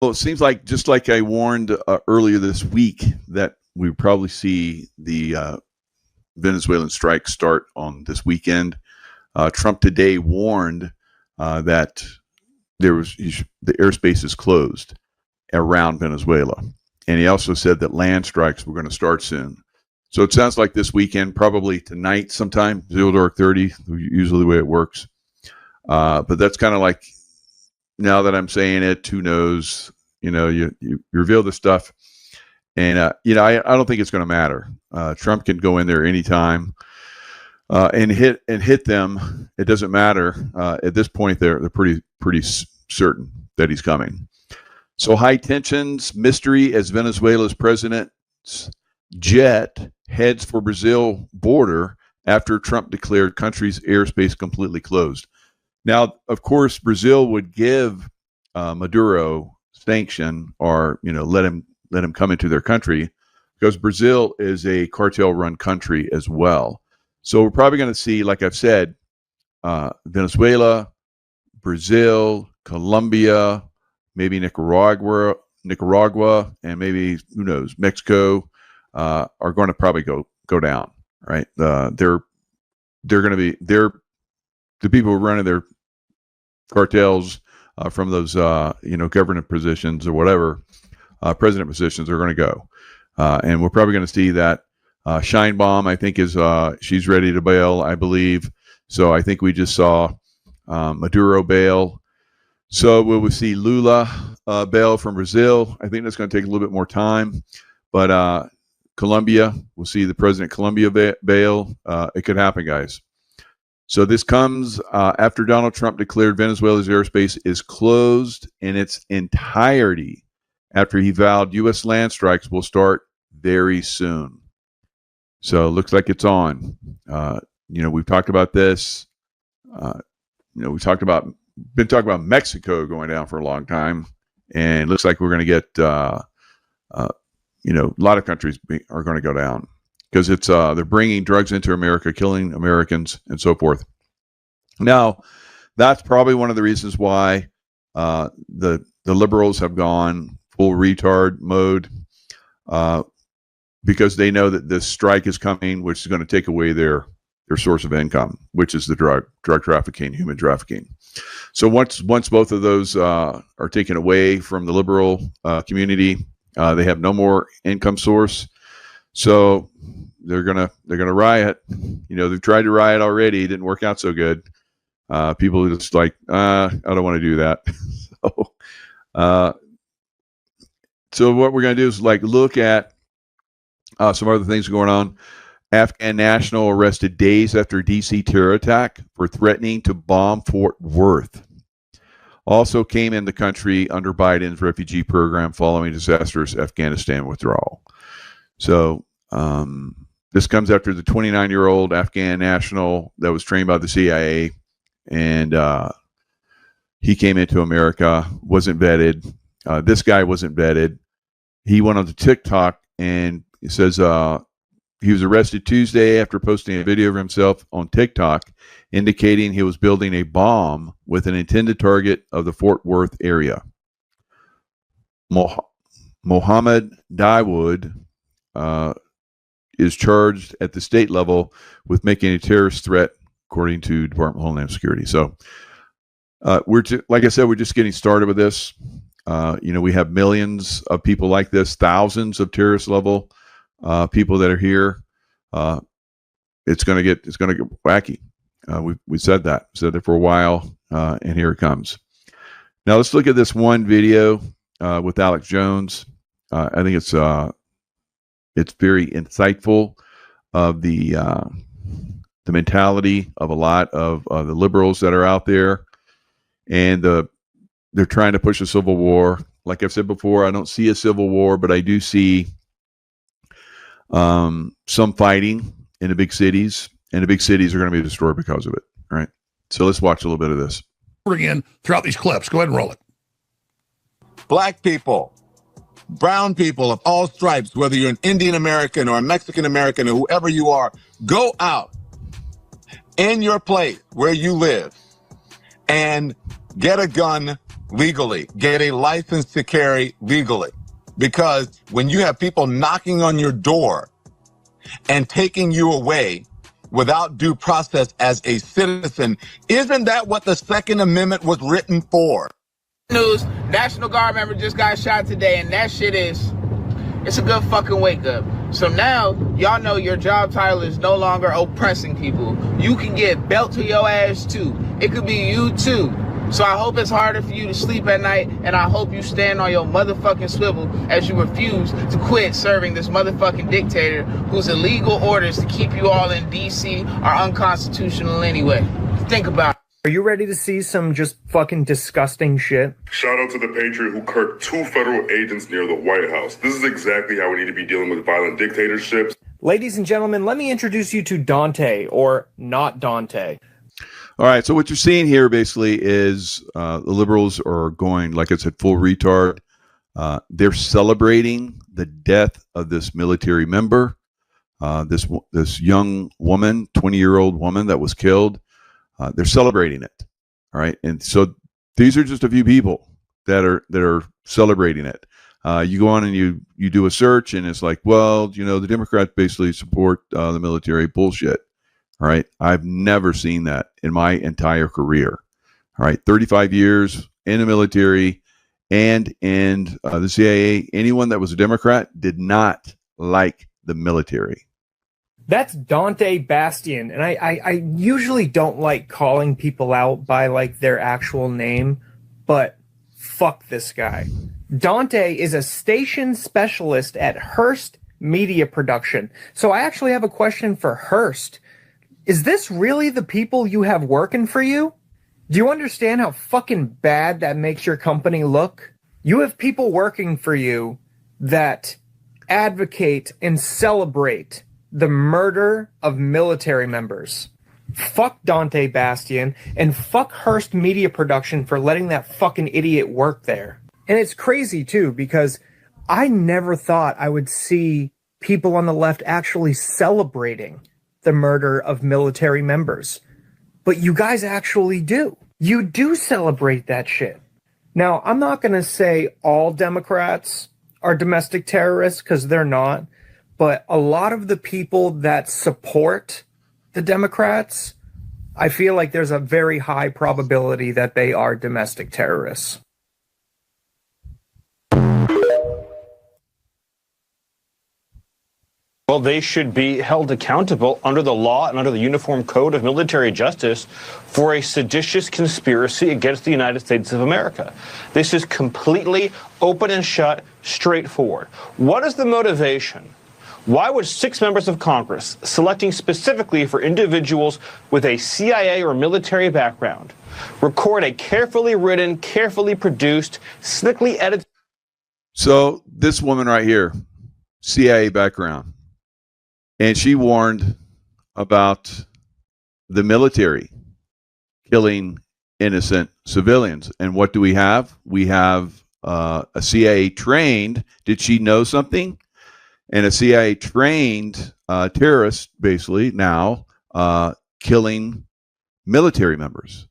Well, it seems like, just like I warned earlier this week, that we would probably see the Venezuelan strike start on this weekend. Trump today warned that the airspace is closed around Venezuela. And he also said that land strikes were going to start soon. So it sounds like this weekend, probably tonight sometime, 0:30, usually the way it works. But that's kind of like, now that I'm saying it, who knows? You reveal the stuff. And, I don't think it's going to matter. Trump can go in there anytime and hit them. It doesn't matter. At this point, they're pretty certain that he's coming. So high tensions, mystery as Venezuela's president's jet heads for Brazil border after Trump declared country's airspace completely closed. Now, of course, Brazil would give Maduro sanction, or let him come into their country, because Brazil is a cartel-run country as well. So we're probably going to see, like I've said, Venezuela, Brazil, Colombia, maybe Nicaragua, and maybe, who knows, Mexico are going to probably go down. Right? They're going to be the people who are running their cartels from those government positions or whatever, president positions, are going to go, and we're probably going to see that Sheinbaum, I think, is she's ready to bail, I believe. So I think we just saw Maduro bail. So will we see Lula bail from Brazil? I think that's going to take a little bit more time, but Colombia, we'll see the president of Colombia bail. It could happen, guys. So this comes after Donald Trump declared Venezuela's airspace is closed in its entirety, after he vowed U.S. land strikes will start very soon. So it looks like it's on. We've talked about this. We've been talking about Mexico going down for a long time, and it looks like we're going to get a lot of countries are going to go down, because it's they're bringing drugs into America, killing Americans, and so forth. Now, that's probably one of the reasons why the liberals have gone full retard mode, because they know that this strike is coming, which is going to take away their source of income, which is the drug trafficking, human trafficking. So once both of those are taken away from the liberal community, they have no more income source. So they're gonna riot. They've tried to riot already. It didn't work out so good. People are just like, I don't want to do that. So what we're gonna do is look at some other things going on. Afghan national arrested days after DC terror attack for threatening to bomb Fort Worth. Also came in the country under Biden's refugee program following disastrous Afghanistan withdrawal. So this comes after the 29-year-old Afghan national that was trained by the CIA, and he came into America, wasn't vetted. This guy wasn't vetted. He went on to TikTok, and he says he was arrested Tuesday after posting a video of himself on TikTok indicating he was building a bomb with an intended target of the Fort Worth area. Mohammed Dawood is charged at the state level with making a terrorist threat, according to Department of Homeland Security. So like I said, we're just getting started with this. We have millions of people like this, thousands of terrorist level people that are here. It's going to get wacky. We said that for a while, and here it comes. Now let's look at this one video with Alex Jones. I think it's very insightful of the mentality of a lot of the liberals that are out there, and they're trying to push a civil war. Like I've said before, I don't see a civil war, but I do see some fighting in the big cities, and the big cities are going to be destroyed because of it. All right. So let's watch a little bit of this. Again, throughout these clips. Go ahead and roll it. Black people, brown people of all stripes, whether you're an Indian American or a Mexican American or whoever you are, go out in your place where you live and get a gun legally. Get a license to carry legally. Because when you have people knocking on your door and taking you away without due process as a citizen, isn't that what the Second Amendment was written for? News, National Guard member just got shot today, and that shit it's a good fucking wake up. So now, y'all know your job title is no longer oppressing people. You can get belt to your ass too. It could be you too. So I hope it's harder for you to sleep at night, and I hope you stand on your motherfucking swivel as you refuse to quit serving this motherfucking dictator whose illegal orders to keep you all in DC are unconstitutional anyway. Think about it. Are you ready to see some just fucking disgusting shit? Shout out to the Patriot who kirked 2 federal agents near the White House. This is exactly how we need to be dealing with violent dictatorships. Ladies and gentlemen, let me introduce you to Dante, or not Dante. All right, so what you're seeing here basically is the liberals are going, like I said, full retard. They're celebrating the death of this military member, this young woman, 20-year-old woman that was killed. They're celebrating it. All right, and so these are just a few people that are celebrating it. You go on and you do a search, and it's like, well, the Democrats basically support the military. Bullshit. All right. I've never seen that in my entire career. All right. 35 years in the military and in the CIA. Anyone that was a Democrat did not like the military. That's Dante Bastian. And I usually don't like calling people out by like their actual name, but fuck this guy. Dante is a station specialist at Hearst Media Production. So I actually have a question for Hearst. Is this really the people you have working for you? Do you understand how fucking bad that makes your company look? You have people working for you that advocate and celebrate the murder of military members. Fuck Dante Bastian and fuck Hearst Media Production for letting that fucking idiot work there. And it's crazy too, because I never thought I would see people on the left actually celebrating the murder of military members. But you guys actually do. You do celebrate that shit. Now, I'm not going to say all Democrats are domestic terrorists, because they're not. But a lot of the people that support the Democrats, I feel like there's a very high probability that they are domestic terrorists. Well, they should be held accountable under the law and under the Uniform Code of Military Justice for a seditious conspiracy against the United States of America. This is completely open and shut, straightforward. What is the motivation? Why would 6 members of Congress, selecting specifically for individuals with a CIA or military background, record a carefully written, carefully produced, slickly edited... So this woman right here, CIA background, and she warned about the military killing innocent civilians. And what do we have? We have a CIA trained. Did she know something? And a CIA trained terrorist, basically now killing military members.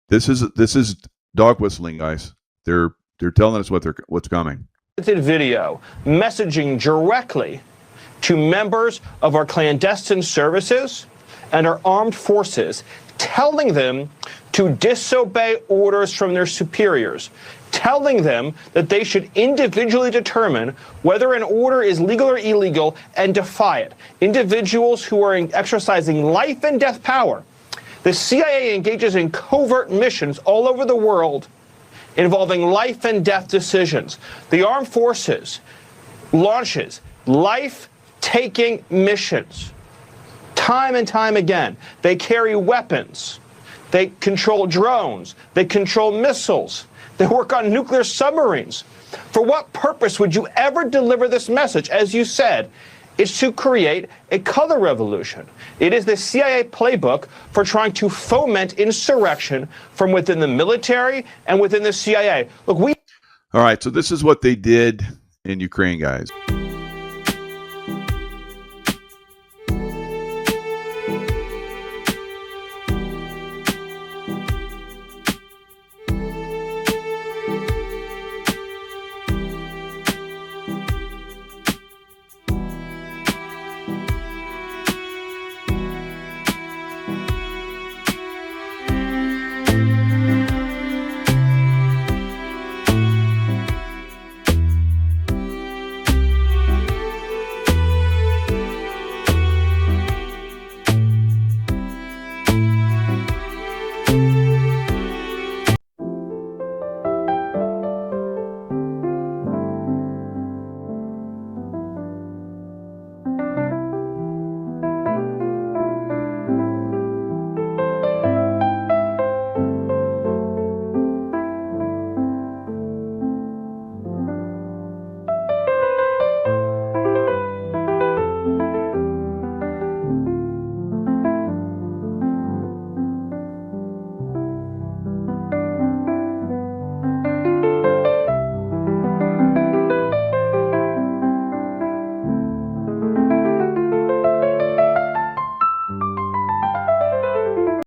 This is dog whistling, guys. They're telling us what's coming. Video messaging directly to members of our clandestine services and our armed forces, telling them to disobey orders from their superiors, telling them that they should individually determine whether an order is legal or illegal and defy it. Individuals who are exercising life and death power. The CIA engages in covert missions all over the world involving life and death decisions. The armed forces launches life-taking missions time and time again. They carry weapons. They control drones. They control missiles. They work on nuclear submarines. For what purpose would you ever deliver this message? As you said, it's to create a color revolution. It is the CIA playbook for trying to foment insurrection from within the military and within the CIA. Look, All right, so this is what they did in Ukraine, guys.